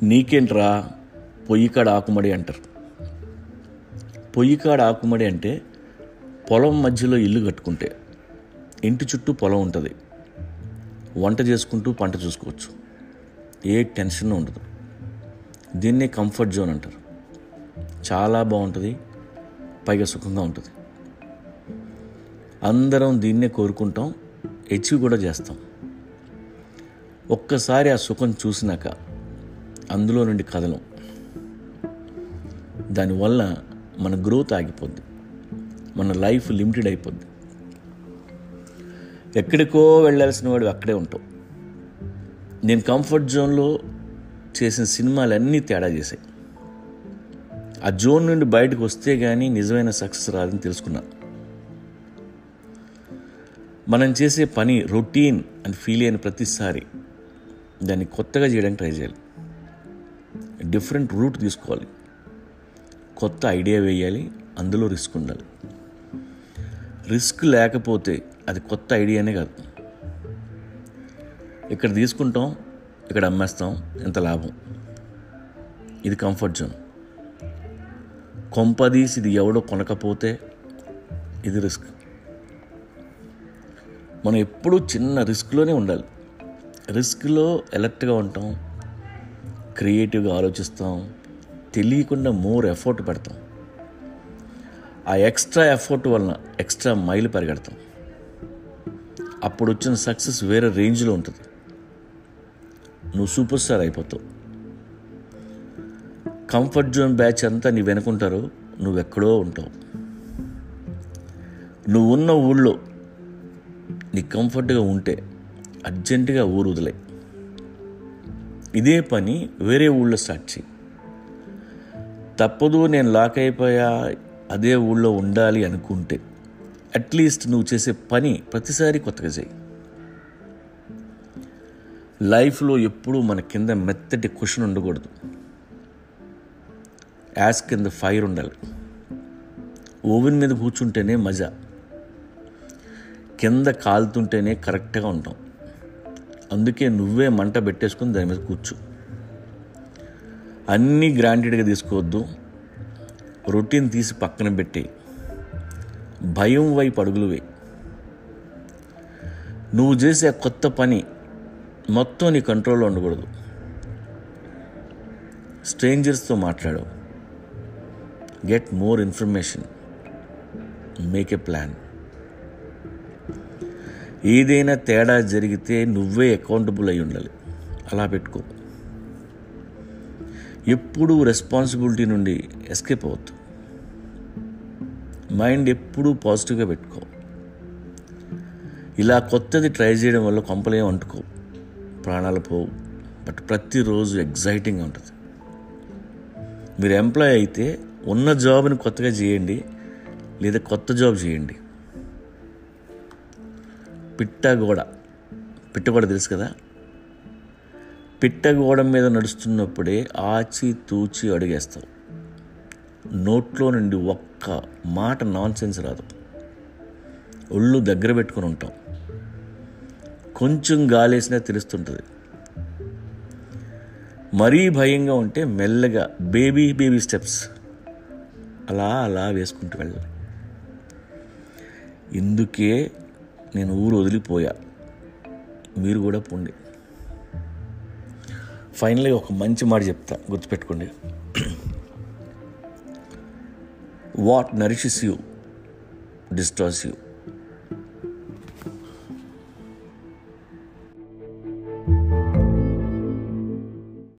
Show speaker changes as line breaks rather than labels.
నీకేంట్రా పొయ్యికాడ ఆకుమడి అంటారు. పొయ్యికాడ ఆకుమడి అంటే పొలం మధ్యలో ఇల్లు కట్టుకుంటే ఇంటి చుట్టూ పొలం ఉంటుంది, వంట చేసుకుంటూ పంట చూసుకోవచ్చు, ఏ టెన్షన్ ఉండదు. దీన్నే కంఫర్ట్ జోన్ అంటారు. చాలా బాగుంటుంది, పైగా సుఖంగా ఉంటుంది. అందరం దీన్నే కోరుకుంటాం, అచీవ్ కూడా చేస్తాం. ఒక్కసారి ఆ సుఖం చూసినాక అందులో నుండి కదలం. దానివల్ల మన గ్రోత్ ఆగిపోద్ది, మన లైఫ్ లిమిటెడ్ అయిపోద్ది. ఎక్కడికో వెళ్ళాల్సిన వాడు అక్కడే ఉంటావు. నేను కంఫర్ట్ జోన్లో చేసిన సినిమాలన్నీ తేడా చేశాయి. ఆ జోన్ నుండి బయటకు వస్తే కానీ నిజమైన సక్సెస్ రాదని తెలుసుకున్నా. మనం చేసే పని రొటీన్ అని ఫీల్ అయిన ప్రతిసారి దాన్ని కొత్తగా చేయడానికి ట్రై చేయాలి. డిఫరెంట్ రూట్ తీసుకోవాలి, కొత్త ఐడియా వేయాలి, అందులో రిస్క్ ఉండాలి. రిస్క్ లేకపోతే అది కొత్త ఐడియానే కాదు. ఇక్కడ తీసుకుంటాం, ఇక్కడ అమ్మేస్తాం, ఎంత లాభం. ఇది కంఫర్ట్ జోన్. కొంపదీసి ఇది ఎవడో కొనకపోతే ఇది రిస్క్. మనం ఎప్పుడూ చిన్న రిస్క్లోనే ఉండాలి. రిస్క్లో అలర్ట్గా ఉంటాం, క్రియేటివ్గా ఆలోచిస్తాం, తెలియకుండా మోర్ ఎఫర్ట్ పెడతాం. ఆ ఎక్స్ట్రా ఎఫర్ట్ వలన ఎక్స్ట్రా మైలు పరిగెడతాం. అప్పుడు వచ్చిన సక్సెస్ వేరే రేంజ్లో ఉంటుంది. నువ్వు సూపర్ స్టార్ అయిపోతావు. కంఫర్ట్ జోన్ బ్యాచ్ అంతా నీ వెనుకుంటారు, నువ్వెక్కడో ఉంటావు. నువ్వు ఉన్న ఊళ్ళో నీ కంఫర్ట్గా ఉంటే అర్జెంటుగా ఊరు వదిలే. ఇదే పని వేరే ఊళ్ళో స్టార్ట్ చేయి. తప్పదు, నేను లాక్ అయిపోయా, అదే ఊళ్ళో ఉండాలి అనుకుంటే అట్లీస్ట్ నువ్వు చేసే పని ప్రతిసారి కొత్తగా చేయి. లైఫ్లో ఎప్పుడూ మన కింద మెత్తటి కుషన్ ఉండకూడదు. యాస్ కింద ఫైర్ ఉండాలి. ఓవెన్ మీద కూర్చుంటేనే మజా, కింద కాలుతుంటేనే కరెక్ట్గా ఉంటాం. అందుకే నువ్వే మంట పెట్టేసుకుని దాని మీద కూర్చో. అన్నీ గ్రాంటెడ్గా తీసుకోవద్దు. రొటీన్ తీసి పక్కన పెట్టి భయం వైపు అడుగులు వేయి. నువ్వు చేసే కొత్త పని మొత్తం నీ కంట్రోల్లో ఉండకూడదు. స్ట్రేంజర్స్తో మాట్లాడు, get more information, make a plan. ఏదైనా తేడా జరిగితే నువ్వే అకౌంటబుల్ అయి ఉండాలి. అలా పెట్టుకో. ఎప్పుడూ రెస్పాన్సిబిలిటీ నుండి ఎస్కేప్ అవ్వద్దు. మైండ్ ఎప్పుడూ పాజిటివ్గా పెట్టుకో. ఇలా కొత్తది ట్రై చేయడం వల్ల కొంపలేం అంటుకో, ప్రాణాలు పోవు. బట్ ప్రతిరోజు ఎగ్జైటింగ్గా ఉంటుంది. మీరు ఎంప్లాయ్ అయితే ఉన్న జాబ్ని కొత్తగా చేయండి, లేదా కొత్త జాబ్ చేయండి. పిట్టగోడ తెలుసు కదా. పిట్టగోడ మీద నడుస్తున్నప్పుడే ఆచి తూచి అడుగేస్తావు. నోట్లో నుండి ఒక్క మాట నాన్ సెన్స్ రాదు. ఒళ్ళు దగ్గర పెట్టుకుని ఉంటాం. కొంచెం గాలేసినా తెలుస్తుంటుంది. మరీ భయంగా ఉంటే మెల్లగా బేబీ స్టెప్స్ అలా వేసుకుంటూ వెళ్ళాలి. ఇందుకే నేను ఊరు వదిలిపోయా, మీరు కూడా పోండి. ఫైనల్గా ఒక మంచి మాట చెప్తా, గుర్తుపెట్టుకోండి. What nourishes you destroys you.